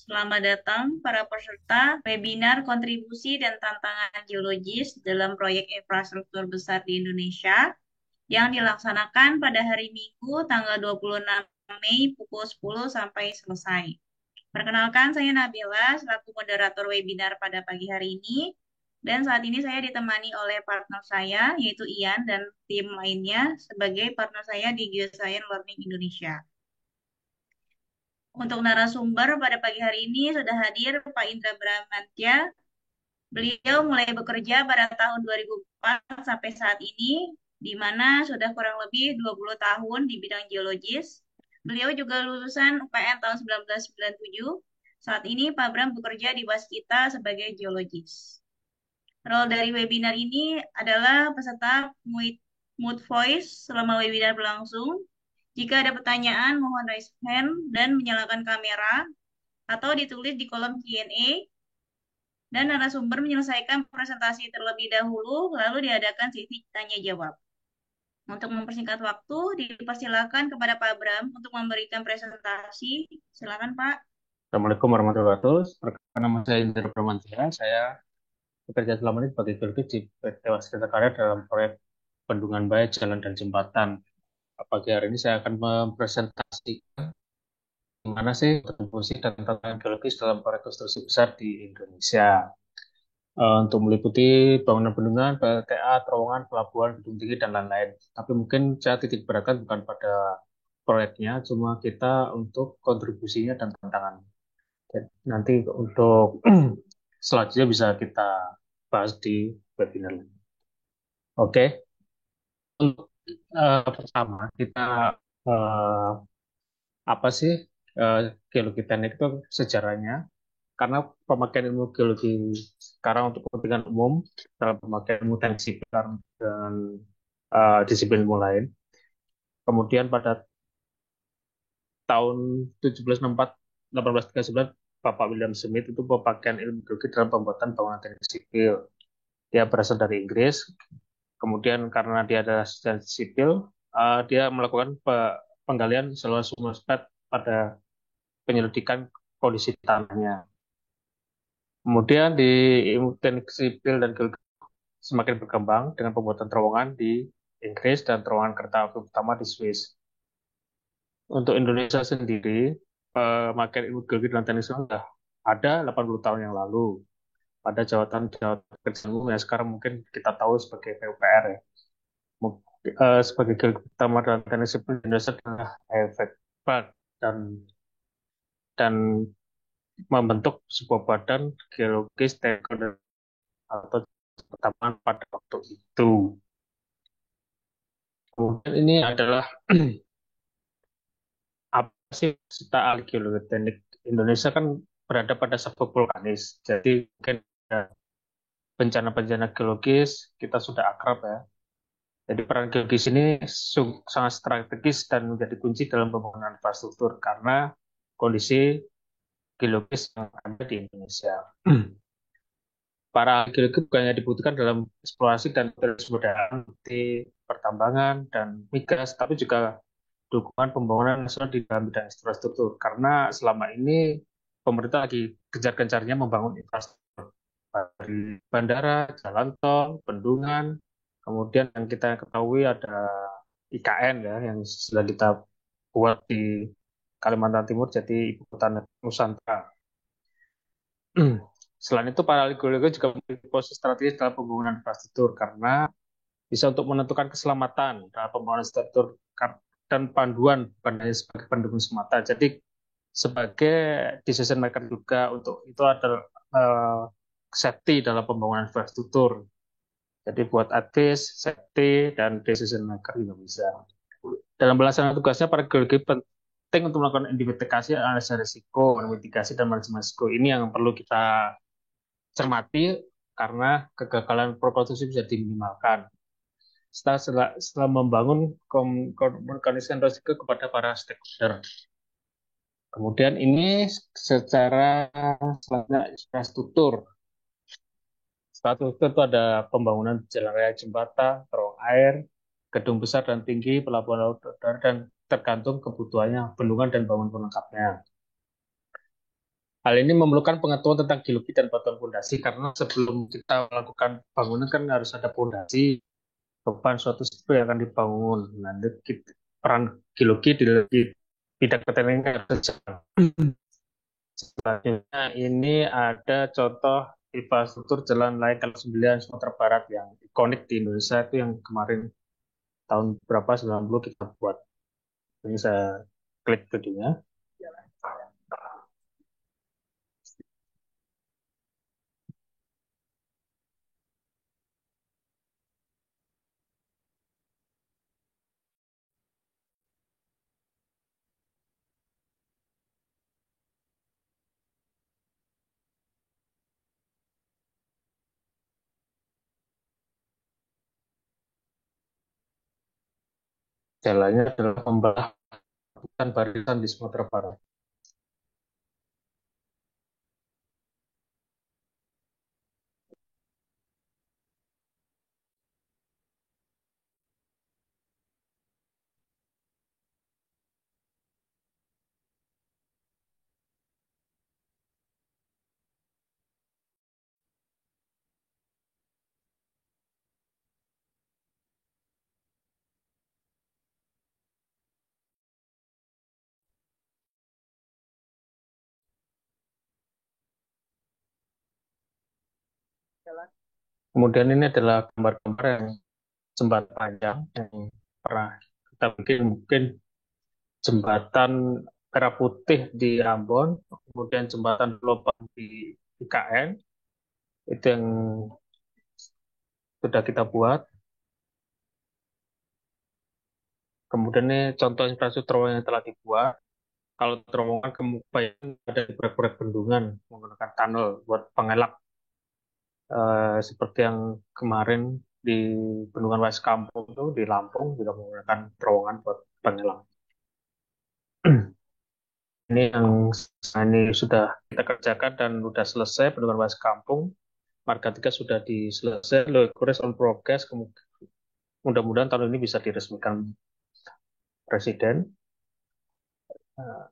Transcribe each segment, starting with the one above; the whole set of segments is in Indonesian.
Selamat datang para peserta webinar kontribusi dan tantangan geologis dalam proyek infrastruktur besar di Indonesia yang dilaksanakan pada hari Minggu tanggal 26 Mei pukul 10 sampai selesai. Perkenalkan, saya Nabila selaku moderator webinar pada pagi hari ini. Dan saat ini saya ditemani oleh partner saya, yaitu Ian dan tim lainnya sebagai partner saya di Geoscience Learning Indonesia. Untuk narasumber pada pagi hari ini sudah hadir Pak Indra Bramantya. Beliau mulai bekerja pada tahun 2004 sampai saat ini, di mana sudah kurang lebih 20 tahun di bidang geologis. Beliau juga lulusan UPN tahun 1997. Saat ini Pak Bram bekerja di Waskita sebagai geologis. Role dari webinar ini adalah peserta Mood Voice selama webinar berlangsung. Jika ada pertanyaan, mohon raise hand dan menyalakan kamera atau ditulis di kolom Q&A dan narasumber menyelesaikan presentasi terlebih dahulu lalu diadakan sesi tanya jawab. Untuk mempersingkat waktu, dipersilakan kepada Pak Bram untuk memberikan presentasi. Silakan Pak. Assalamualaikum warahmatullahi wabarakatuh. Perkenalkan, nama saya Indra Bramantya. Saya bekerja selama ini sebagai geologis di PT Waskita Karya dalam proyek bendungan bayar, jalan dan jembatan. Pagi hari ini saya akan mempresentasikan gimana sih kontribusi dan tantangan geologis dalam proyek konstruksi besar di Indonesia. Untuk meliputi bangunan bendungan, PLTA, terowongan, pelabuhan, gedung tinggi, dan lain-lain. Tapi mungkin saya titik beratkan bukan pada proyeknya, cuma kita untuk kontribusinya dan tantangan. Nanti untuk selanjutnya bisa kita bahas di webinar. Oke, untuk pertama kita eh, apa sih eh, geologi teknik itu sejarahnya? Karena pemakaian ilmu geologi sekarang untuk kepentingan umum dalam pemakaian ilmu teknik sipil dan disiplin ilmu lain. Kemudian pada tahun 1764 1839 Bapak William Smith itu pemakaian ilmu geologi dalam pembuatan bangunan teknik sipil. Dia berasal dari Inggris. Kemudian karena dia adalah sejarah sipil, dia melakukan penggalian saluran sumber pada penyelidikan kondisi tanahnya. Kemudian di ilmu teknik sipil dan geologi semakin berkembang dengan pembuatan terowongan di Inggris dan terowongan kereta api pertama di Swiss. Untuk Indonesia sendiri, pemakaian ilmu geologi dan teknik sipil sudah ada 80 tahun yang lalu pada jabatan kerja umum yang sekarang mungkin kita tahu sebagai PUPR ya. Sebagai geologi pertama dan teknik sipil di Indonesia adalah efek dan dan membentuk sebuah badan geologis stakeholder atau pertama pada waktu itu. Kemudian ini adalah apa sih serta ahli geologi teknik Indonesia kan berada pada sabuk vulkanis. Jadi mungkin bencana-bencana geologis kita sudah akrab ya. Jadi peran geologis ini sangat strategis dan menjadi kunci dalam pembangunan infrastruktur karena kondisi geologis yang ada di Indonesia. Para geologi bukannya dibutuhkan dalam eksplorasi dan sumber daya seperti pertambangan dan migas, tapi juga dukungan pembangunan nasional di dalam bidang infrastruktur. Karena selama ini pemerintah lagi gencar-gencarnya membangun infrastruktur dari bandara, jalan tol, bendungan, kemudian yang kita ketahui ada IKN ya yang sudah kita buat di Kalimantan Timur jadi ibu kota Nusantara. Selain itu, para geologi juga memiliki posisi strategis dalam pembangunan infrastruktur karena bisa untuk menentukan keselamatan dalam pembangunan infrastruktur dan panduan bukan hanya sebagai pendukung semata. Jadi sebagai decision maker juga untuk itu adalah safety dalam pembangunan infrastruktur. Jadi buat advis, safety, dan decision maker juga bisa. Dalam pelaksanaan tugasnya, para geologi penting untuk melakukan identifikasi, analisa risiko, mitigasi, dan manajemen risiko. Ini yang perlu kita cermati karena kegagalan prokonstruksi bisa diminimalkan. Setelah membangun komunikasi risiko kepada para stakeholder. Kemudian ini secara selanjutnya infrastruktur. Infrastruktur itu ada pembangunan jalan raya, jembatan, terowongan air, gedung besar dan tinggi, pelabuhan laut, dan tergantung kebutuhannya, bendungan dan bangunan pelengkapnya. Hal ini memerlukan pengetahuan tentang geologi dan batuan fondasi karena sebelum kita melakukan bangunan kan harus ada fondasi beban suatu struktur yang akan dibangun. Nah, peran geologi di bidang keteknikan harus dijalankan. Selanjutnya ini ada contoh infrastruktur jalan layang kelas 9 Sumatera Barat yang ikonik di Indonesia itu yang kemarin tahun berapa 90 kita buat. Ini saya klik videonya. Jalannya adalah pembelah hutan barisan di Sumatera Barat. Kemudian ini adalah gambar-gambar yang jembatan panjang yang pernah kita bikin, mungkin jembatan Merah Putih di Ambon, kemudian jembatan Lobang di IKN, itu yang sudah kita buat. Kemudian ini contoh infrastruktur yang telah dibuat. Kalau terowongan kemudian ada di proyek-proyek bendungan menggunakan tunnel buat pengelak, seperti yang kemarin di Bendungan West Kampung itu di Lampung juga menggunakan terowongan buat pengelak. Ini yang ini sudah kita kerjakan dan sudah selesai Bendungan West Kampung. Marga 3 sudah diselesai, progress on progress. Mudah-mudahan tahun ini bisa diresmikan Presiden. Nah,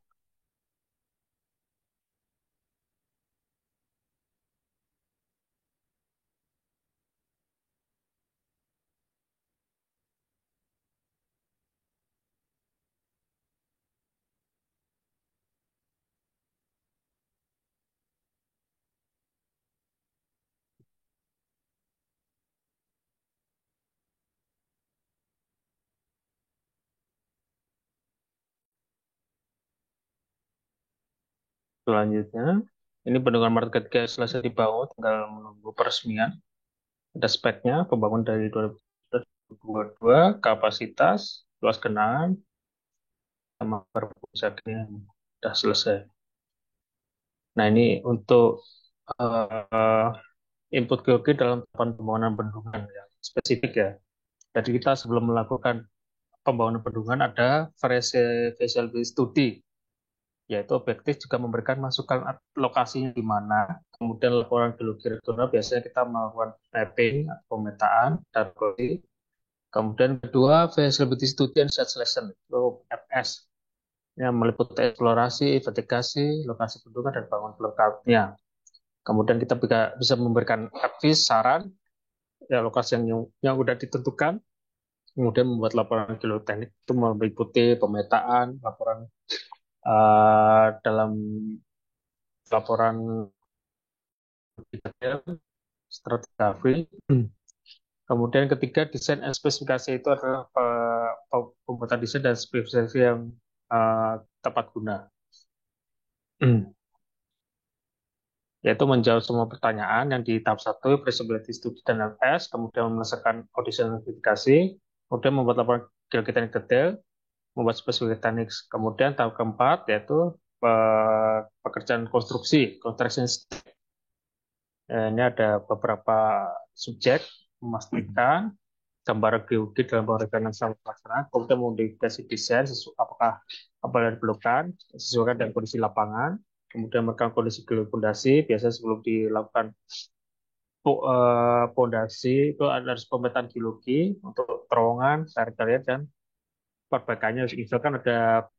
selanjutnya, ini bendungan Marga 3 selesai dibangun, tinggal menunggu peresmian. Ada speknya, pembangunan dari 2022, kapasitas, luas genangan, sama perpusatnya sudah selesai. Nah, ini untuk uh, input geologi dalam tahapan pembangunan bendungan yang spesifik ya. Jadi kita sebelum melakukan pembangunan bendungan ada feasibility study, yaitu objektif juga memberikan masukan lokasinya di mana. Kemudian laporan geologi regional biasanya kita melakukan mapping, pemetaan, dan kondisi. Kemudian kedua, feasibility study and site selection, itu FS, yang meliputi eksplorasi, investigasi, lokasi bendungan, dan bangunan pelengkapnya. Kemudian kita bisa memberikan advice, saran, ya lokasi yang sudah ditentukan, kemudian membuat laporan geoteknik itu meliputi pemetaan, laporan dalam laporan detail, stratigraphy. Kemudian ketiga, desain dan spesifikasi itu adalah pembuatan desain dan spesifikasi yang tepat guna. Yaitu menjawab semua pertanyaan yang di tahap 1, feasibility study dan LS, kemudian menyelesaikan audisi dan verifikasi, kemudian membuat laporan geologi teknik detail, membuat spesifikasi teknik. Kemudian tahap keempat yaitu pekerjaan konstruksi, construction. Ini ada beberapa subjek memastikan gambar geologi dalam pengerjaan yang sama pelaksanaan, kemudian modifikasi desain apakah apa yang diperlukan sesuaikan dengan kondisi lapangan, kemudian merekam kondisi geologi fondasi. Biasanya sebelum dilakukan fondasi itu harus pemetaan geologi untuk terowongan, tarik-tarian, dan perbaikannya. Misalkan ada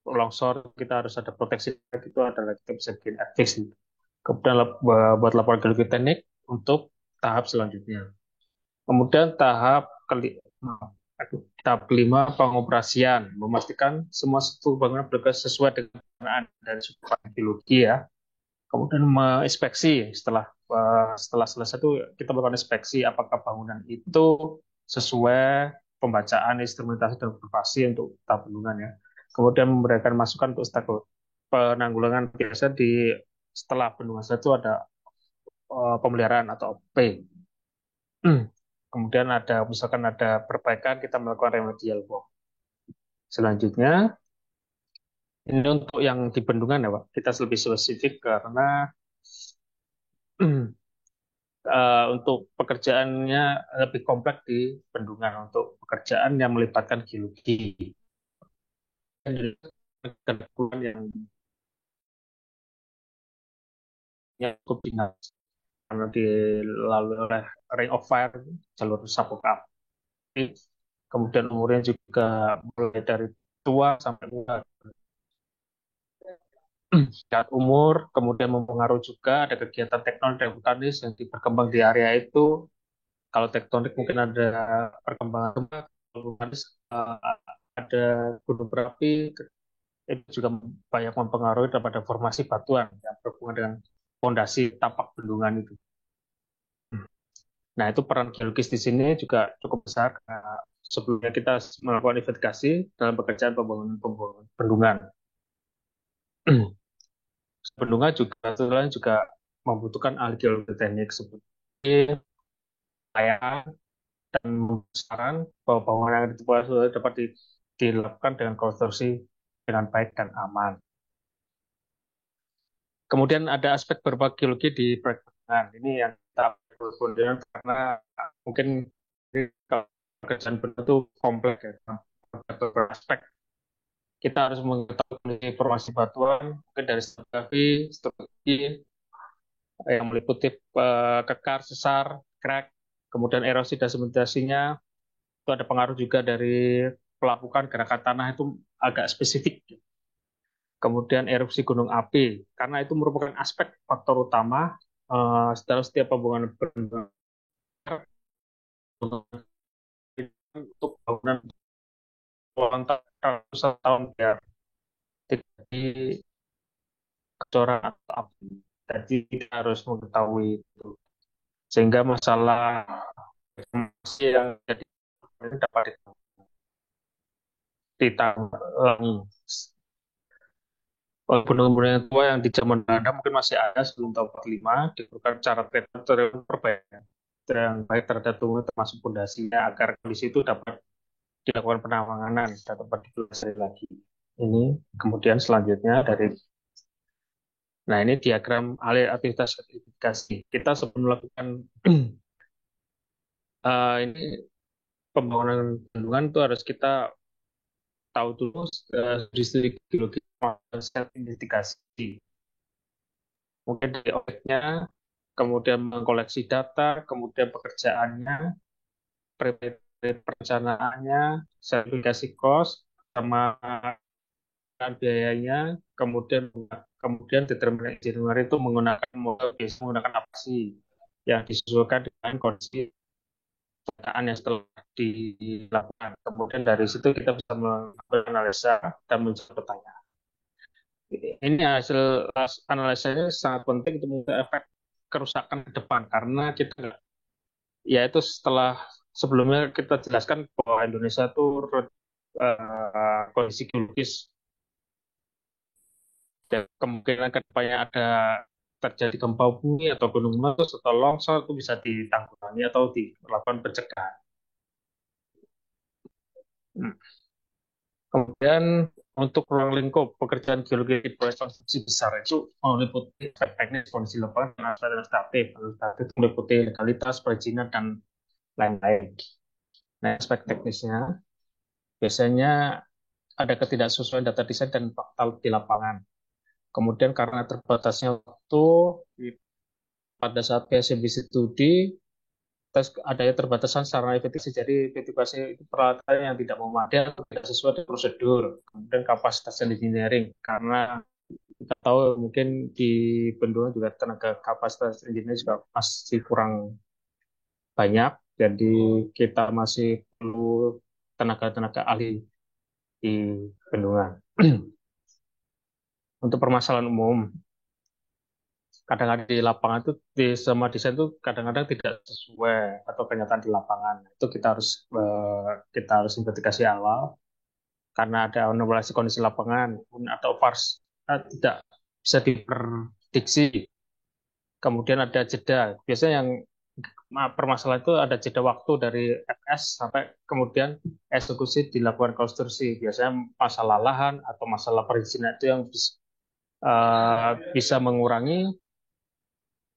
longsor kita harus ada proteksi, itu adalah kita bisa bikin advice. Kemudian buat laporan geologi teknik untuk tahap selanjutnya. Kemudian tahap kelima pengoperasian, memastikan semua struktur bangunan bergerak sesuai dengan penggunaan dan suku geologi ya. Kemudian menginspeksi setelah selesai itu kita melakukan inspeksi apakah bangunan itu sesuai pembacaan instrumentasi dan observasi untuk tahap bendungan ya. Kemudian memberikan masukan untuk stakeholder penanggulangan. Biasa di setelah bendungan itu ada pemeliharaan atau OP. Kemudian misalkan ada perbaikan, kita melakukan remedial work. Selanjutnya, ini untuk yang di bendungan ya Pak, kita lebih spesifik karena untuk pekerjaannya lebih kompleks di bendungan, untuk pekerjaan yang melibatkan geologi. Kebetulan yang cukup dinamis karena dilalui oleh Ring of Fire, jalur sabuk api. Kemudian umurnya juga mulai dari tua sampai muda. Saat umur, kemudian mempengaruhi juga ada kegiatan tektonik dan vulkanis yang berkembang di area itu. Kalau tektonik mungkin ada perkembangan gempa, kalau vulkanis ada gunung berapi, itu juga banyak mempengaruhi pada formasi batuan yang berhubungan dengan fondasi tapak bendungan itu. Nah, itu peran geologis di sini juga cukup besar karena sebelumnya kita melakukan investigasi dalam pekerjaan pembangunan bendungan. Bendungan juga membutuhkan ahli geologi teknik seperti saya dan saran bahwa bangunan yang dibuat dapat dilakukan dengan konstruksi dengan baik dan aman. Kemudian ada aspek berbagi geologi di proyek bendungan. Ini yang kita kemudian karena mungkin kalau pekerjaan bendungan itu kompleks ya, beberapa aspek. Kita harus mengetahui informasi batuan, mungkin dari stratigrafi, struktur yang meliputi kekar, sesar, crack, kemudian erosi dan sedimentasinya. Itu ada pengaruh juga dari pelapukan gerakan tanah itu agak spesifik. Kemudian erupsi gunung api, karena itu merupakan aspek faktor utama setelah setiap pembangunan bendungan untuk bangunan puluhan ratusan tahun biar terjadi kecoran atau api. Jadi kita harus mengetahui itu. Sehingga masalah informasi yang jadi dapat ditangani. Gunung-gunung yang tua yang di zaman Belanda mungkin masih ada sebelum tahun 45, diperlukan cara perbaikan yang baik terhadap tumbuh termasuk fondasinya agar kondisi itu dapat dilakukan penanganan dan dapat dipelajari lagi. Ini kemudian selanjutnya nah ini diagram alih aktivitas sertifikasi. Kita sebelum melakukan ini pembangunan bendungan itu harus kita tahu dulu studi geologi set investigasi. Mungkin dari objeknya, kemudian mengkoleksi data, kemudian pekerjaannya, perencanaannya, sertifikasi cost, sama biayanya, kemudian determinan engineer itu menggunakan model biasa menggunakan apa sih yang disesuaikan dengan kondisi pertanyaan yang setelah dilakukan. Kemudian dari situ kita bisa menganalisa dan menjawab pertanyaan. Ini hasil analisanya sangat penting untuk mengetahui efek kerusakan ke depan karena kita ya itu setelah sebelumnya kita jelaskan bahwa Indonesia itu kondisi geologis dan kemungkinan ke depannya ada terjadi gempa bumi atau gunung meletus atau longsor itu bisa ditanggulangi atau dilakukan pencegahan. Kemudian untuk ruang lingkup pekerjaan geologi di proyek konstruksi besar itu meliputi aspek teknis kondisi lapangan dan aspek administratif. Administratif meliputi legalitas, perizinan dan lain-lain. Nah, aspek teknisnya biasanya ada ketidaksesuaian data desain dan fakta di lapangan. Kemudian karena terbatasnya waktu pada saat PSMB studi Terus adanya terbatasan sarana investigasi, jadi investigasi itu peralatan yang tidak memadai atau tidak sesuai dengan prosedur. Kemudian kapasitas engineering, karena kita tahu mungkin di Bendungan juga tenaga kapasitas engineering juga masih kurang banyak, jadi kita masih perlu tenaga-tenaga ahli di Bendungan. Untuk permasalahan umum, kadang-kadang di lapangan itu di semua desain itu kadang-kadang tidak sesuai atau kenyataan di lapangan. Itu kita harus investigasi awal karena ada anomali kondisi lapangan atau tidak bisa diprediksi. Kemudian ada jeda. Biasanya yang permasalahan itu ada jeda waktu dari FS sampai kemudian eksekusi dilakukan konstruksi. Biasanya masalah lahan atau masalah perizinan itu yang bisa mengurangi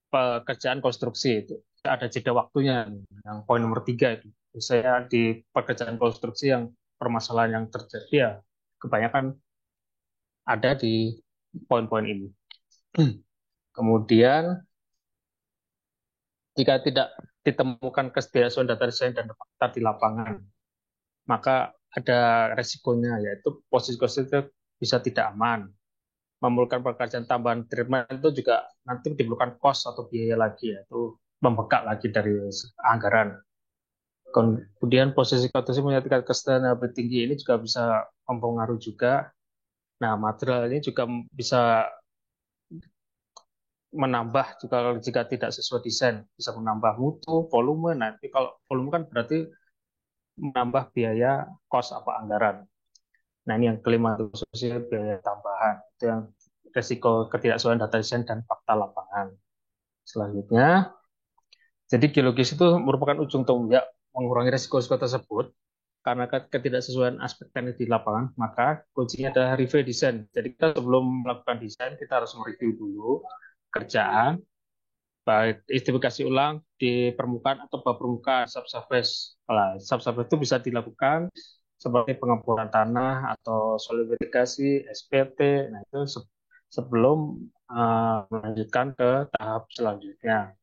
pekerjaan konstruksi itu. Ada jeda waktunya. Yang poin nomor 3 itu. Saya di pekerjaan konstruksi yang permasalahan yang terjadi ya kebanyakan ada di poin-poin ini. Kemudian jika tidak ditemukan kesetiaan data desain dan fakta di lapangan, maka ada resikonya, yaitu posisi itu bisa tidak aman. Memerlukan pekerjaan tambahan treatment itu juga nanti diperlukan cost atau biaya lagi, yaitu membekak lagi dari anggaran. Kemudian posisi konstruksi punya tingkat kesetiaan yang lebih tinggi ini juga bisa mempengaruhi juga. Nah, material ini juga bisa menambah juga jika tidak sesuai desain, bisa menambah mutu, volume. Nanti kalau volume kan berarti menambah biaya kos apa anggaran. Nah, ini yang kelima itu sosial biaya tambahan. Itu yang resiko ketidaksesuaian data desain dan fakta lapangan. Selanjutnya, jadi geologis itu merupakan ujung tombak mengurangi resiko-resiko tersebut karena ketidaksesuaian aspek teknis di lapangan, maka kuncinya adalah review desain. Jadi kita sebelum melakukan desain, kita harus mereview dulu kerjaan, baik identifikasi ulang di permukaan atau bawah permukaan subsurface. Nah, subsurface itu bisa dilakukan seperti pengeboran tanah atau solidifikasi, SPT. Nah, itu sebelum melanjutkan ke tahap selanjutnya.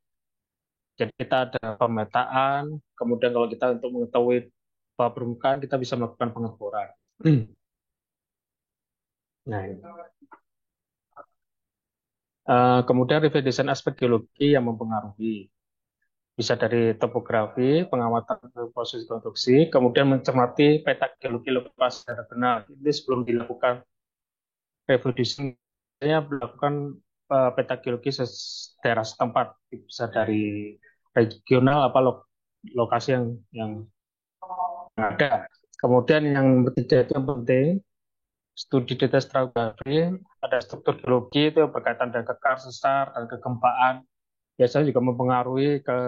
Jadi kita ada pemetaan, kemudian kalau kita untuk mengetahui bawah permukaan, kita bisa melakukan pengeboran. Nah, ini. Kemudian review desain aspek geologi yang mempengaruhi. Bisa dari topografi, pengamatan posisi konstruksi, kemudian mencermati peta geologi lokasi secara benar. Ini sebelum dilakukan review desain, saya melakukan peta geologi daerah setempat, bisa dari regional apa lokasi yang ada. Kemudian yang ketiga itu yang penting, studi detail stratigrafi, ada struktur geologi itu yang berkaitan dengan kekar sesar dan kegempaan. Biasanya juga mempengaruhi ke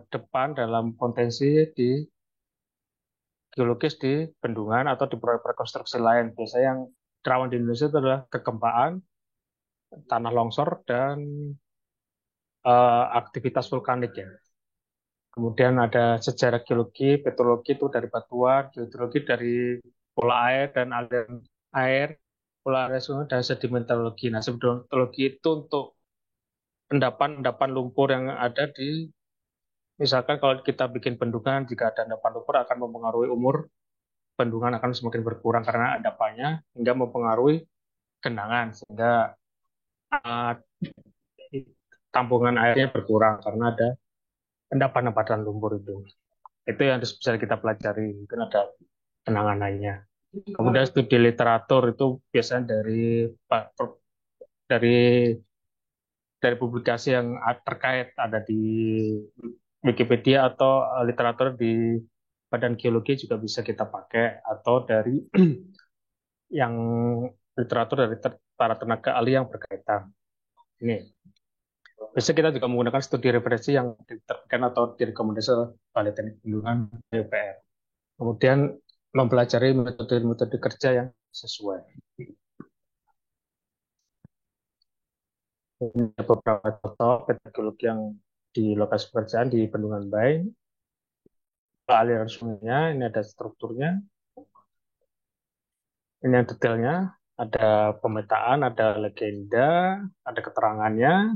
depan dalam potensi di geologis di bendungan atau di proyek konstruksi lain. Biasanya yang rawan di Indonesia itu adalah kegempaan, tanah longsor, dan aktivitas vulkanik ya. Kemudian ada sejarah geologi, petrologi itu dari batuan, geologi dari pola air dan aliran air, pola air sungai dan sedimentologi. Nah, sedimentologi itu untuk endapan-endapan lumpur yang ada di, misalkan kalau kita bikin bendungan, jika ada endapan lumpur akan mempengaruhi umur bendungan akan semakin berkurang karena endapannya hingga mempengaruhi genangan sehingga uh, tampungan airnya berkurang karena ada endapan-endapan lumpur itu. Itu yang bisa kita pelajari, mungkin ada kenangan lainnya. Kemudian studi literatur itu biasanya dari dari publikasi yang terkait ada di Wikipedia atau literatur di Badan Geologi juga bisa kita pakai atau dari yang literatur dari para tenaga ahli yang berkaitan. Ini bisa kita juga menggunakan studi referensi yang diterbitkan atau direkomendasi oleh Balai Teknik Bendungan DPR. Kemudian mempelajari metode-metode kerja yang sesuai. Ini ada beberapa contoh metodologi yang di lokasi pekerjaan di Bendungan Bay. Aliran sungainya, ini ada strukturnya, ini yang detailnya, ada pemetaan, ada legenda, ada keterangannya,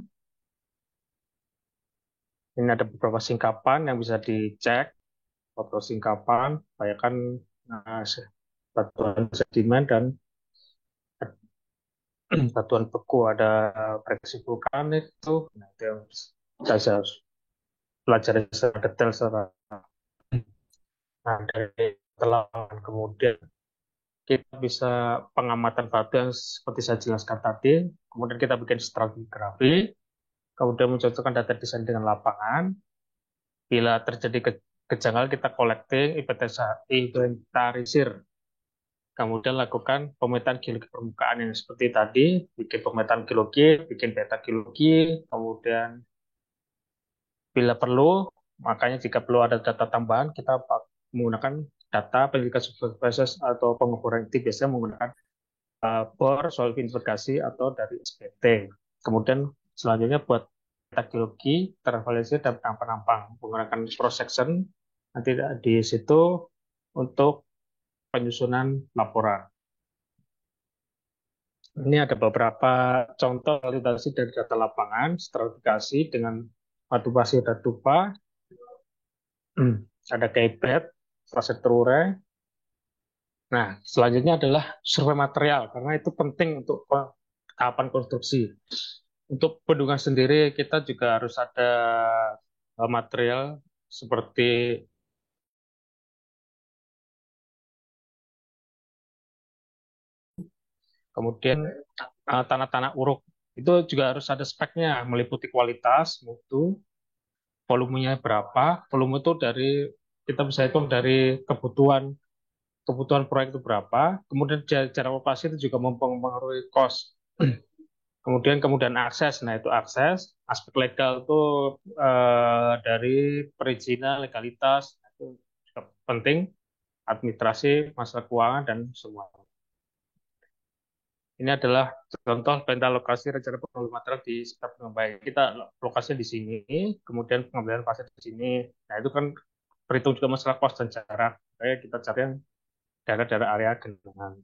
Ini ada beberapa singkapan yang bisa dicek, beberapa singkapan, bayangkan uh, batuan sedimen dan batuan beku, ada reaksi vulkanik itu, nah, itu yang saya harus pelajari secara detail secara nah, dari telangan kemudian kita bisa pengamatan batu yang seperti saya jelaskan tadi, kemudian kita bikin stratigrafi, kemudian mencocokkan data desain dengan lapangan, bila terjadi kejanggalan kita collecting, inventarisir, kemudian lakukan pemetaan geologi permukaan yang seperti tadi, bikin pemetaan geologi, bikin peta geologi, kemudian bila perlu, makanya jika perlu ada data tambahan, kita menggunakan data penyelidikan supervisors atau pengukuran itu biasanya menggunakan BOR, solid investigasi, atau dari SPT. Kemudian selanjutnya buat data geologi, tervalidasi dan penampang menggunakan cross section nanti di situ untuk penyusunan laporan. Ini ada beberapa contoh validasi dari data lapangan, stratifikasi dengan batu pasir dan tufa, ada kaibet, fase terure. Nah, selanjutnya adalah survei material, karena itu penting untuk tahapan konstruksi. Untuk bendungan sendiri, kita juga harus ada material seperti kemudian tanah-tanah uruk. Itu juga harus ada speknya, meliputi kualitas, mutu, volumenya berapa. Volume itu dari kita bisa hitung dari kebutuhan kebutuhan proyek itu berapa. Kemudian jarak operasi itu juga mempengaruhi cost. Kemudian kemudian akses, nah itu akses, aspek legal itu dari perizinan, legalitas, nah, itu juga penting, administrasi, masalah keuangan, dan semua. Ini adalah contoh peta lokasi rencana pengelolaan material di sekitar dengan baik. Kita lokasinya di sini, kemudian pengambilan pasir di sini. Nah itu kan berhitung juga masalah kos dan jarak. Kayak kita cari yang daerah-daerah area genangan.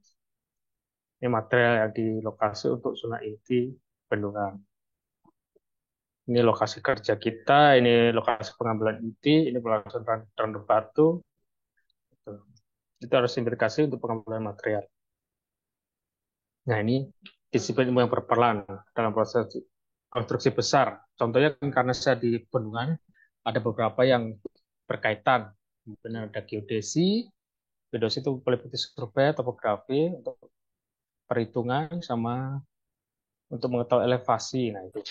Ini material yang di lokasi untuk zona inti bendungan. Ini lokasi kerja kita, ini lokasi pengambilan inti, ini pelaksana random batu. Itu harus indikasi untuk pengambilan material. Nah, ini disiplin ilmu yang berperan dalam proses konstruksi besar. Contohnya kan karena saya di bendungan, ada beberapa yang berkaitan. Mungkin ada geodesi, geodesi itu meliputi survei, topografi, untuk perhitungan, sama untuk mengetahui elevasi. Nah, itu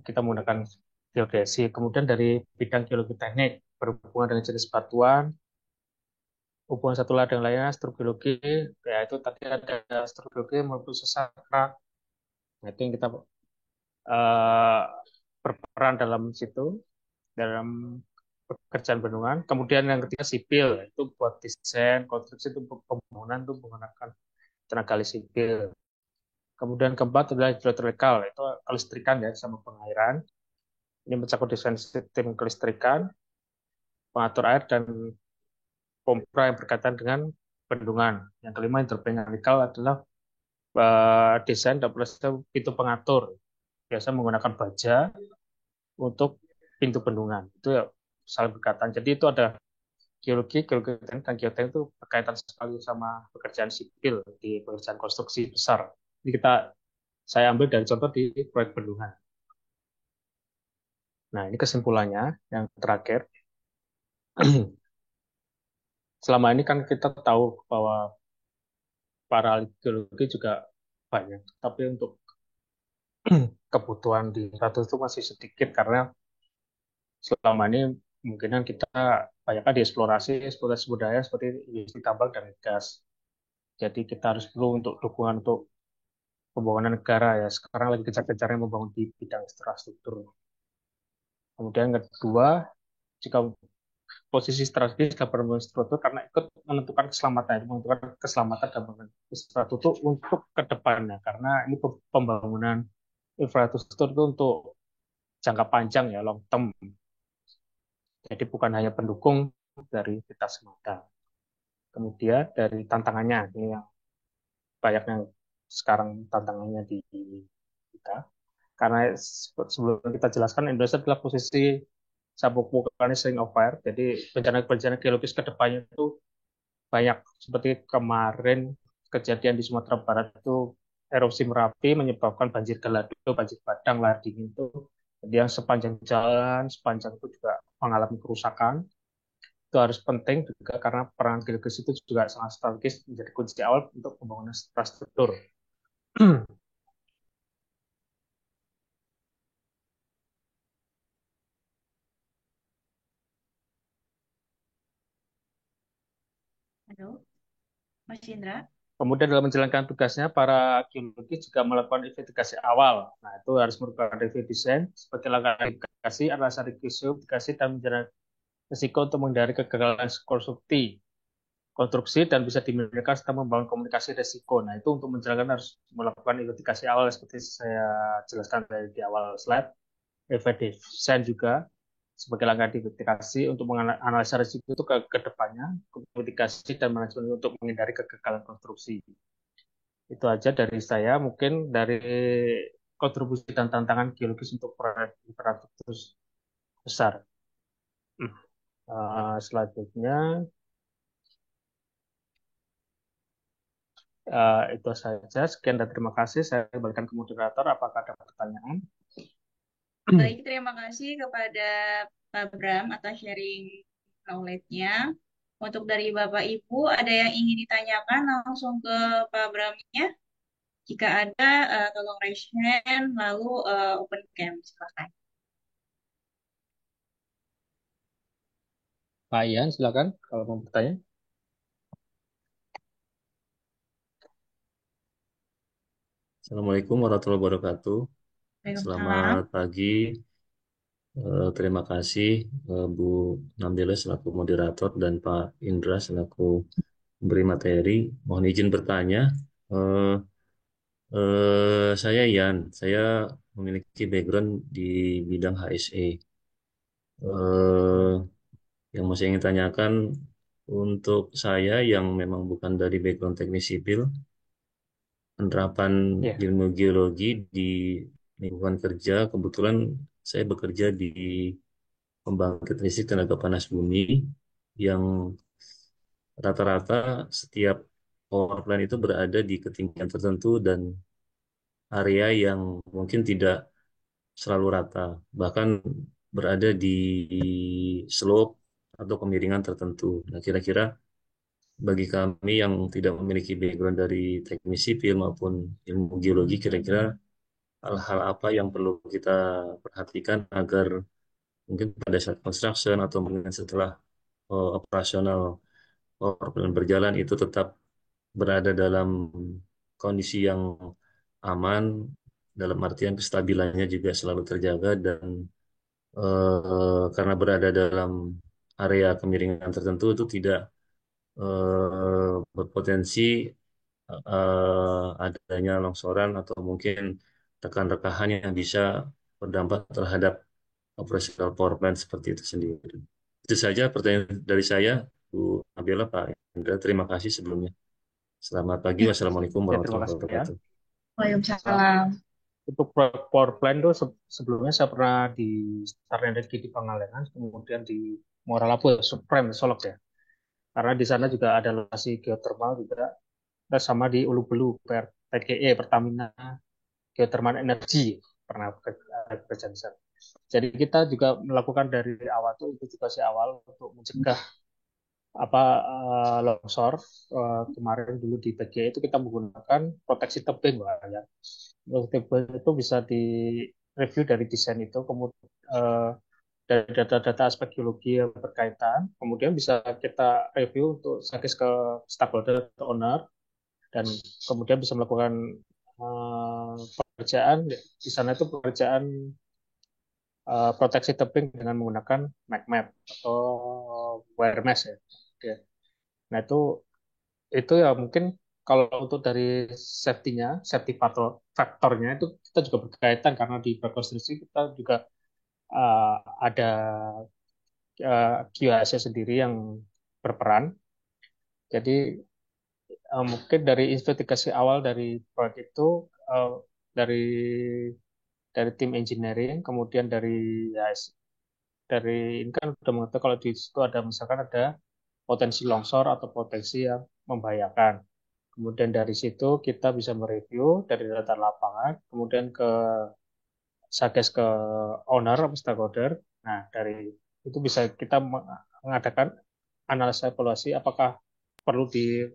kita menggunakan geodesi. Kemudian dari bidang geologi teknik, berhubungan dengan jenis batuan, hubungan satu dengan lainnya, struktur geologi, ya itu tadi ada struktur geologi maupun sesakra. Nah, itu yang kita uh, berperan dalam situ, dalam pekerjaan bendungan. Kemudian yang ketiga sipil, itu buat desain, konstruksi itu pembangunan itu menggunakan tenaga sipil. Kemudian keempat adalah hidroelektrikal, itu kelistrikan ya sama pengairan. Ini mencakup desain sistem kelistrikan, pengatur air dan pompa yang berkaitan dengan bendungan. Yang kelima hidroelektrikal adalah desain dan proses pintu pengatur. Biasa menggunakan baja untuk pintu bendungan. Itu ya saling berkaitan. Jadi itu ada geologi, geologi dan geoteknik itu berkaitan sekali sama pekerjaan sipil di pekerjaan konstruksi besar. Ini saya ambil dari contoh di proyek bendungan. Nah, ini kesimpulannya yang terakhir. Selama ini kan kita tahu bahwa para geologi juga banyak, tapi untuk kebutuhan di satu itu masih sedikit karena selama ini kemungkinan kita banyakkan dieksplorasi, eksplorasi budaya seperti industri tambang dan gas. Jadi kita harus perlu untuk dukungan untuk pembangunan negara ya. Sekarang lagi kejar-kejarnya membangun di bidang infrastruktur. Kemudian kedua, jika posisi strategis dalam pembangunan infrastruktur karena ikut menentukan keselamatan, menentukan keselamatan dan infrastruktur untuk kedepannya. Karena ini pembangunan infrastruktur itu untuk jangka panjang ya, long term. Jadi bukan hanya pendukung dari kita semata. Kemudian dari tantangannya, ini yang banyak yang sekarang tantangannya di kita. Karena sebelum kita jelaskan, Indonesia adalah posisi sabuk vulkanis Ring of Fire. Jadi bencana-bencana geologis ke depannya itu banyak. Seperti kemarin kejadian di Sumatera Barat itu erupsi Merapi menyebabkan banjir gelado, banjir bandang, lahar dingin itu. Jadi yang sepanjang jalan, sepanjang itu juga mengalami kerusakan. Itu harus penting juga karena peran geologis itu juga sangat strategis menjadi kunci awal untuk pembangunan infrastruktur. Halo, Mas Indra. Kemudian dalam menjalankan tugasnya, para geologis juga melakukan investigasi awal. Nah, itu harus merupakan review desain sebagai langkah investigasi, analisa investigasi, dan menjalankan risiko untuk menghindari kegagalan konstruksi dan bisa diminimalkan serta membangun komunikasi risiko. Nah, itu untuk menjalankan harus melakukan investigasi awal seperti saya jelaskan dari di awal slide. Review desain juga sebagai langkah investigasi untuk menganalisa risiko itu ke depannya, mitigasi dan manajemen untuk menghindari kegagalan konstruksi. Itu aja dari saya, mungkin dari kontribusi dan tantangan geologis untuk proyek infrastruktur besar. Selanjutnya, itu saja. Sekian dan terima kasih. Saya kembalikan ke moderator. Apakah ada pertanyaan? Baik, terima kasih kepada Pak Bram atas sharing knowledge-nya. Untuk dari Bapak Ibu, ada yang ingin ditanyakan langsung ke Pak Bramnya? Jika ada, tolong raise hand, lalu open cam. Silakan. Pak Ian, silakan kalau mau bertanya. Assalamualaikum warahmatullahi wabarakatuh. Waalaikumsalam. Selamat pagi. Terima kasih Bu Nabila selaku moderator dan Pak Indra selaku pemberi materi. Mohon izin bertanya. Eh, saya Yan, saya memiliki background di bidang HSE. Eh, yang mau saya ingin tanyakan untuk saya yang memang bukan dari background teknik sipil, penerapan Ya, ilmu geologi di lingkungan kerja, kebetulan saya bekerja di pembangkit listrik tenaga panas bumi yang rata-rata setiap power plant itu berada di ketinggian tertentu dan area yang mungkin tidak selalu rata, bahkan berada di slope atau kemiringan tertentu. Nah, kira-kira bagi kami yang tidak memiliki background dari teknik sipil maupun ilmu geologi, kira-kira hal-hal apa yang perlu kita perhatikan agar mungkin pada saat construction atau mungkin setelah operasional power plant berjalan itu tetap berada dalam kondisi yang aman, dalam artian kestabilannya juga selalu terjaga dan karena berada dalam area kemiringan tertentu itu tidak berpotensi adanya longsoran atau mungkin rekan-rekahan yang bisa berdampak terhadap operasional power plant seperti itu sendiri. Itu saja pertanyaan dari saya, Bu Nabila, Pak Indra. Terima kasih sebelumnya. Selamat pagi. Wassalamualaikum ya terima warahmatullahi kasih Pak Ian. wabarakatuh. Waalaikumsalam. Untuk power plant itu sebelumnya saya pernah di Star Energy di Pangalengan, kemudian di Muara Labu, Supreme, Solok ya. Karena di sana juga ada lokasi geothermal juga. Terus sama di Ulu Belu, PGE, Pertamina Geothermal Energy, pernah bekerja di sana. Jadi kita juga melakukan dari awal itu edukasi awal untuk mencegah longsor. Kemarin dulu di PGE itu kita menggunakan proteksi tebing, Pak, ya. Proteksi tebing itu bisa di review dari desain itu, kemudian dari data-data aspek geologi yang berkaitan, kemudian bisa kita review untuk showcase ke stakeholder atau owner, dan kemudian bisa melakukan pekerjaan di sana itu pekerjaan proteksi tebing dengan menggunakan MACMAP atau wire mesh ya. Oke. Nah itu ya mungkin kalau untuk dari safety-nya, safety faktornya itu kita juga berkaitan karena di rekonstruksi kita juga uh, ada QHS sendiri yang berperan. Jadi mungkin dari investigasi awal dari proyek itu dari dari tim engineering, kemudian dari ya, dari ini kan udah mengetahui kalau di situ ada misalkan ada potensi longsor atau potensi yang membahayakan. Kemudian dari situ kita bisa mereview dari data lapangan, kemudian suggest ke owner atau stakeholder. Nah, dari itu bisa kita mengadakan analisa evaluasi apakah perlu di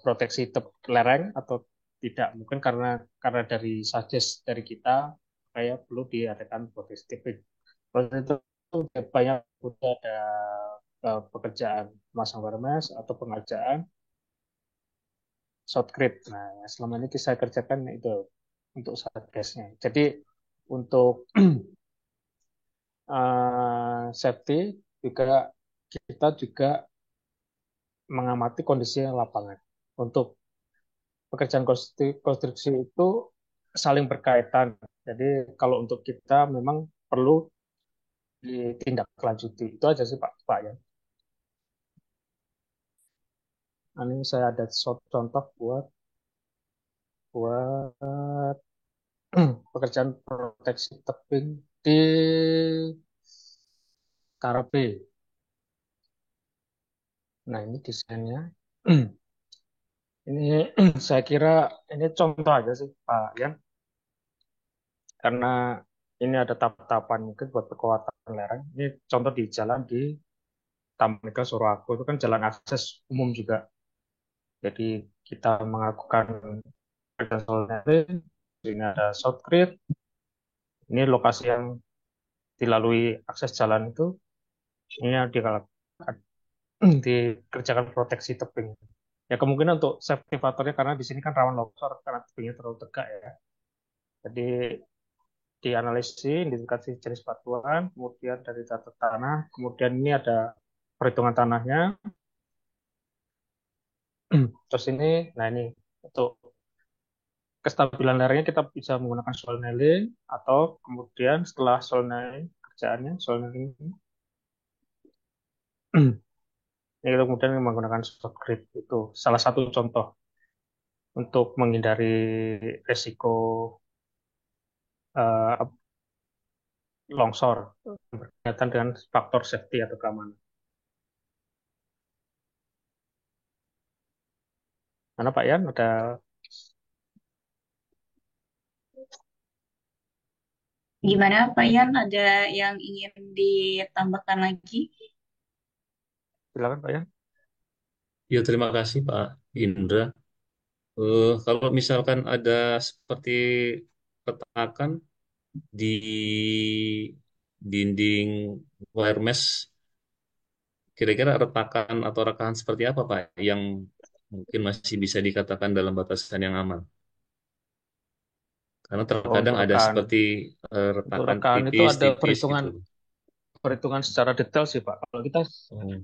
proteksi lereng atau tidak. Mungkin karena dari suggest dari kita kayak perlu diadakan proteksi tipping. Proses itu banyak udah ada pekerjaan masang warmes atau pengerjaan short grid. Nah, selama ini saya kerjakan itu untuk suggest-nya. Jadi untuk safety juga kita juga mengamati kondisi lapangan. Untuk pekerjaan konstruksi itu saling berkaitan. Jadi kalau untuk kita memang perlu ditindaklanjuti. Itu aja sih Pak ya. Ini saya ada contoh buat pekerjaan proteksi tebing di Karabe. Nah, ini desainnya. Ini saya kira ini contoh aja sih Pak Yan, karena ini ada tahap-tahapan mungkin buat kekuatan lereng. Ini contoh di jalan di Taman Mega Suroako itu kan jalan akses umum juga. Jadi kita melakukan pekerjaan ini ada short grid. Ini lokasi yang dilalui akses jalan itu. Ini dikerjakan proteksi tebing. Ya kemungkinan untuk safety faktornya karena di sini kan rawan longsor karena tebingnya terlalu tegak ya. Jadi dianalisis, identifikasi jenis batuan, kemudian dari data tanah, kemudian ini ada perhitungan tanahnya. Terus ini, nah ini untuk kestabilan lerengnya kita bisa menggunakan soil nailing atau kemudian setelah soil nailing kerjaannya soil nailing ini kita kemudian menggunakan soft grid itu salah satu contoh untuk menghindari resiko uh, longsor berkaitan dengan faktor safety atau keamanan. Mana Pak Yan ada Gimana Pak Yan, ada yang ingin ditambahkan lagi? silakan Pak Yan. Ya, terima kasih Pak Indra. Kalau misalkan ada seperti retakan di dinding wire mesh, kira-kira retakan atau rekahan seperti apa Pak yang mungkin masih bisa dikatakan dalam batasan yang aman? Karena Oh, terkadang ada seperti untuk retakan rekaan itu ada tipis-tipis perhitungan gitu. perhitungan secara detail sih Pak. Kalau kita Oh,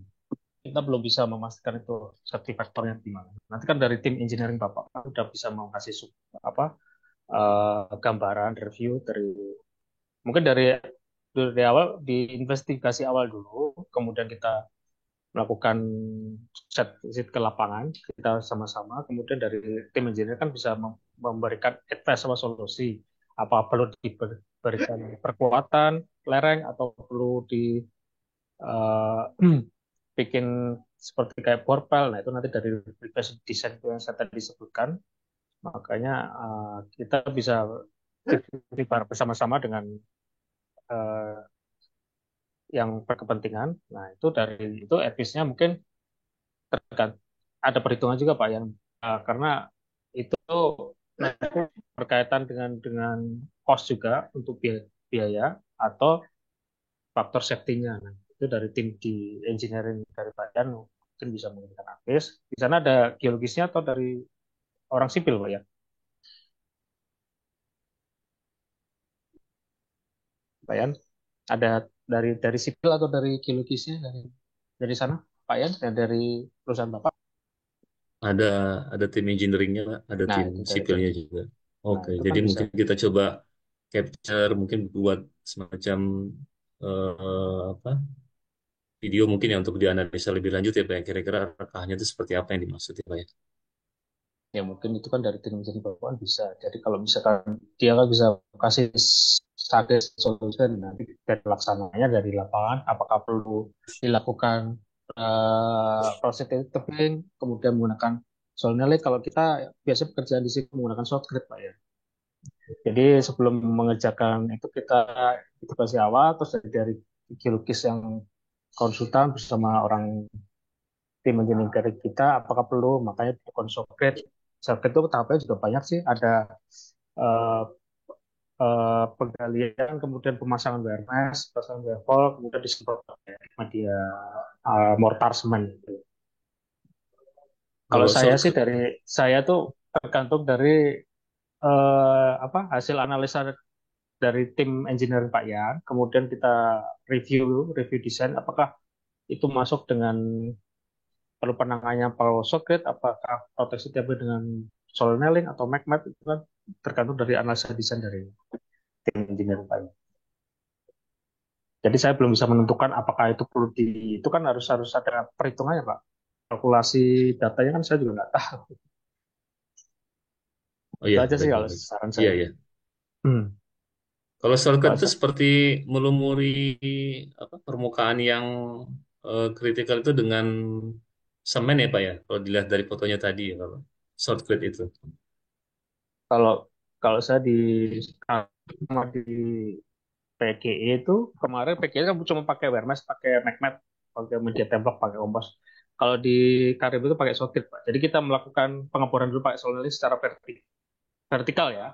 kita belum bisa memastikan itu safety faktornya gimana. Nanti kan dari tim engineering Bapak kan udah bisa mengasih apa gambaran review dari mungkin dari awal di investigasi awal dulu, kemudian kita melakukan set visit ke lapangan kita sama-sama, kemudian dari tim engineer kan bisa memberikan advice sama solusi apa perlu diberikan perkuatan lereng atau perlu di uh, bikin seperti kayak borpel. Nah itu nanti dari request desain yang saya tadi sebutkan, makanya kita bisa bersama-sama dengan uh, yang berkepentingan. Nah itu dari itu advice-nya mungkin ada perhitungan juga Pak yang karena itu berkaitan dengan cost juga untuk biaya atau faktor safety-nya. Nah, itu dari tim di engineering dari Badan mungkin bisa menggunakan APIS. Di sana ada geologisnya atau dari orang sipil Pak ya? Pak Yan, ada dari sipil atau dari geologisnya dari sana Pak Yan dan dari perusahaan Bapak? ada ada tim engineeringnya, Pak. Ada Nah tim itu dari tim. sipilnya juga. Nah Oke, itu kan jadi bisa. mungkin kita coba capture, mungkin buat semacam apa video mungkin ya untuk dianalisa lebih lanjut ya Pak. Kira-kira rekahannya itu seperti apa yang dimaksud ya Pak ya. ya mungkin itu kan dari tim jadi bawaan bisa. Jadi kalau misalkan dia kan bisa kasih target solution, nanti dari pelaksananya dari lapangan apakah perlu dilakukan proses tebing kemudian menggunakan Solid. Kalau kita biasa pekerjaan di sini menggunakan ShotGrid Pak ya. Jadi sebelum mengerjakan itu kita edukasi awal, terus dari geologis yang konsultan bersama orang tim engineering dari kita apakah perlu makanya dilakukan ShotGrid. ShotGrid itu tahapnya juga banyak sih, ada eh, penggalian, kemudian pemasangan WRMS, pemasangan WRFOL, kemudian disemprot pakai media mortar semen. Kalau Kalau saya short sih dari saya tuh tergantung dari apa hasil analisa dari tim engineering Pak Yan, kemudian kita review review desain apakah itu masuk dengan perlu penanganannya Paul Socrates, apakah proteksi tiap dengan solar nailing atau magmat itu kan tergantung dari analisa desain dari tim engineering Pak Yan. Jadi saya belum bisa menentukan apakah itu perlu itu kan harus ada perhitungannya Pak. Kalkulasi datanya kan saya juga nggak tahu. oh Itu ya, aja sih baik baik kalau baik. saran Iya saya. ya. Hmm. Kalau shortcut Kalau itu seperti melumuri apa permukaan yang kritikal itu dengan semen ya Pak ya. Kalau dilihat dari fotonya tadi ya kalau shortcut itu. kalau kalau saya di sama di PGE itu kemarin PGE kan cuma pakai Wermes, pakai magmat, pakai media tembak, pakai kompos. Kalau di Karib itu pakai socket Pak. Jadi kita melakukan pengeboran dulu pakai solenoid secara vertikal ya.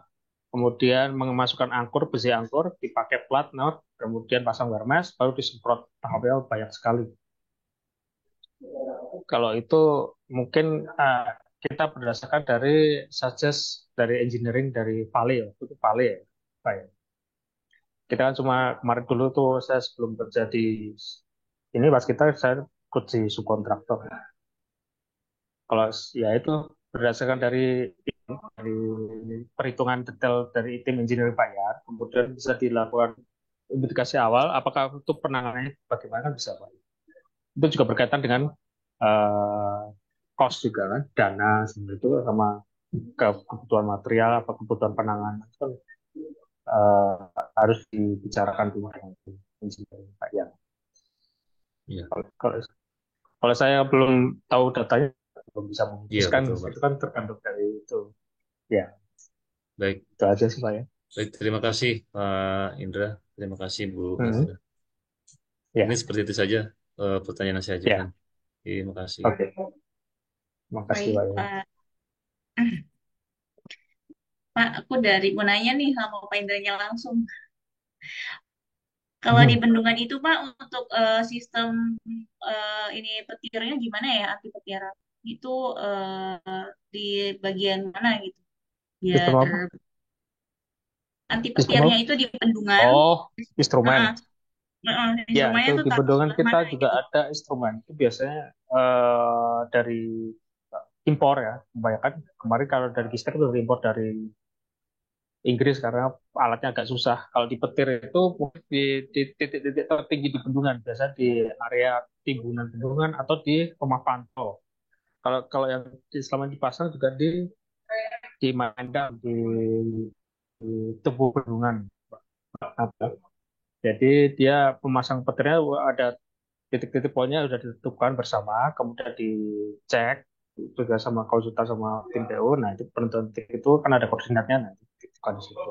Kemudian memasukkan angkur, besi angkur, dipakai plat, not, kemudian pasang Wermes, baru disemprot tahapnya banyak sekali. Kalau itu mungkin kita berdasarkan dari suggest dari engineering dari Vale ya, itu Vale ya, Pak ya. Kita kan cuma kemarin dulu tuh saya sebelum kerja di ini pas kita saya ikut di subkontraktor. Kalau ya itu berdasarkan dari perhitungan detail dari tim engineering Pak ya, kemudian bisa dilakukan indikasi awal, apakah itu penanganannya bagaimana kan bisa Pak. Itu juga berkaitan dengan eh, cost juga kan, dana seperti itu sama kebutuhan material apa kebutuhan penanganan itu kan eh, harus dibicarakan dulu dengan engineering Pak ya. Iya. Kalau kalau saya belum tahu datanya belum bisa Iya memutuskan betul Pak. itu kan tergantung dari itu ya Baik. itu aja sih Pak ya. Baik, terima kasih Pak Indra. Terima kasih Bu Hmm, Indra. Mungkin ya seperti itu saja pertanyaan yang saya ajukan. ya Terima kasih. oke makasih Baik, Pak ya. Pak. Pak, aku dari mau nanya nih sama Pak Indranya langsung. Kalau di Hmm. bendungan itu, Pak, untuk sistem ini petirnya gimana ya, anti petir? Itu di bagian mana gitu? Sistem Biar apa anti sistem petirnya apa itu di bendungan, oh instrumen. uh, Ya, instrumennya itu tuh di taruh bendungan sebelah kita mana juga gitu? ada instrumen. Itu biasanya dari impor ya. Kebanyakan kemarin kalau dari Kistek itu dari impor dari Inggris karena alatnya agak susah. Kalau di petir itu mungkin di titik-titik tertinggi di bendungan, biasanya di area timbunan bendungan atau di rumah pantau. Kalau kalau yang selama dipasang juga di Mandang di tebu bendungan. Jadi dia pemasang petirnya ada titik-titik poinnya sudah ditentukan bersama, kemudian dicek juga sama konsultan sama tim PU. Nah itu penentuan titik itu kan ada koordinatnya, nah ditentukan di situ.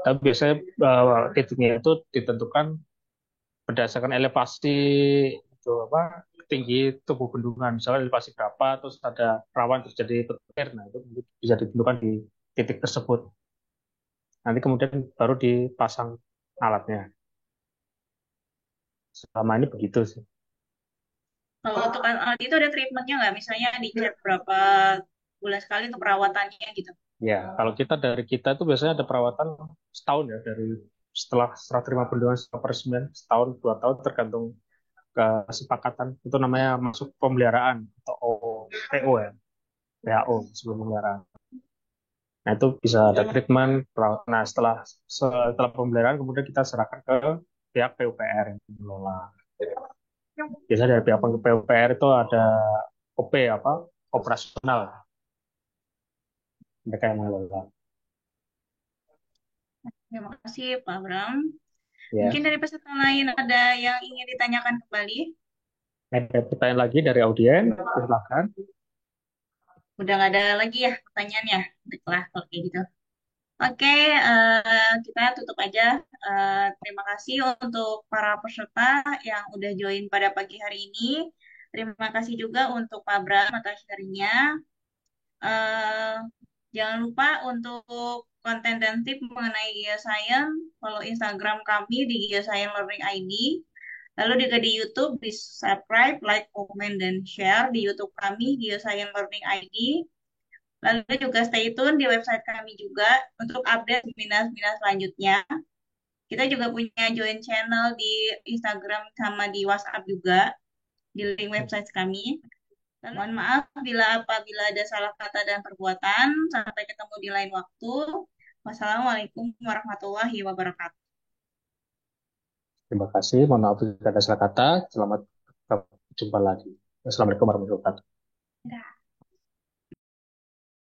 Tapi biasanya titiknya itu ditentukan berdasarkan elevasi itu apa tinggi tubuh bendungan. Misalnya elevasi berapa, terus ada rawan terjadi petir, nah itu bisa ditentukan di titik tersebut. Nanti kemudian baru dipasang alatnya. Selama ini begitu sih. Kalau untuk alat itu ada treatmentnya nggak? Misalnya dicek berapa bulan sekali untuk perawatannya gitu. Ya, kalau kita dari kita itu biasanya ada perawatan setahun ya dari setelah serah terima bendungan setelah peresmian setahun 2 tahun tergantung kesepakatan itu namanya masuk pemeliharaan atau PO ya PAO sebelum pemeliharaan. Nah itu bisa ada treatment perawatan. Nah setelah pemeliharaan kemudian kita serahkan ke pihak PUPR yang mengelola. Biasanya dari pihak PUPR itu ada OP apa operasional. mereka yang mengelola. Terima kasih Pak Bram. Ya, Mungkin dari peserta lain ada yang ingin ditanyakan kembali? ada pertanyaan lagi dari audiens, silakan. Udah nggak ada lagi ya pertanyaannya? Baiklah kalau kayak gitu. Oke, kita tutup aja. Terima kasih untuk para peserta yang udah join pada pagi hari ini. Terima kasih juga untuk Pak Bram atas sharingnya. Eh, Jangan lupa untuk konten dan tip mengenai Geoscience, follow Instagram kami di Geoscience Learning ID. Lalu juga di YouTube, di subscribe, like, comment, dan share di YouTube kami, Geoscience Learning ID. Lalu juga stay tune di website kami juga untuk update seminar-seminar selanjutnya. Kita juga punya join channel di Instagram sama di WhatsApp juga, di link website kami. Dan mohon maaf apabila ada salah kata dan perbuatan. Sampai ketemu di lain waktu. Wassalamualaikum warahmatullahi wabarakatuh. Terima kasih. Mohon maaf jika ada salah kata. Selamat jumpa lagi. Assalamualaikum warahmatullahi wabarakatuh.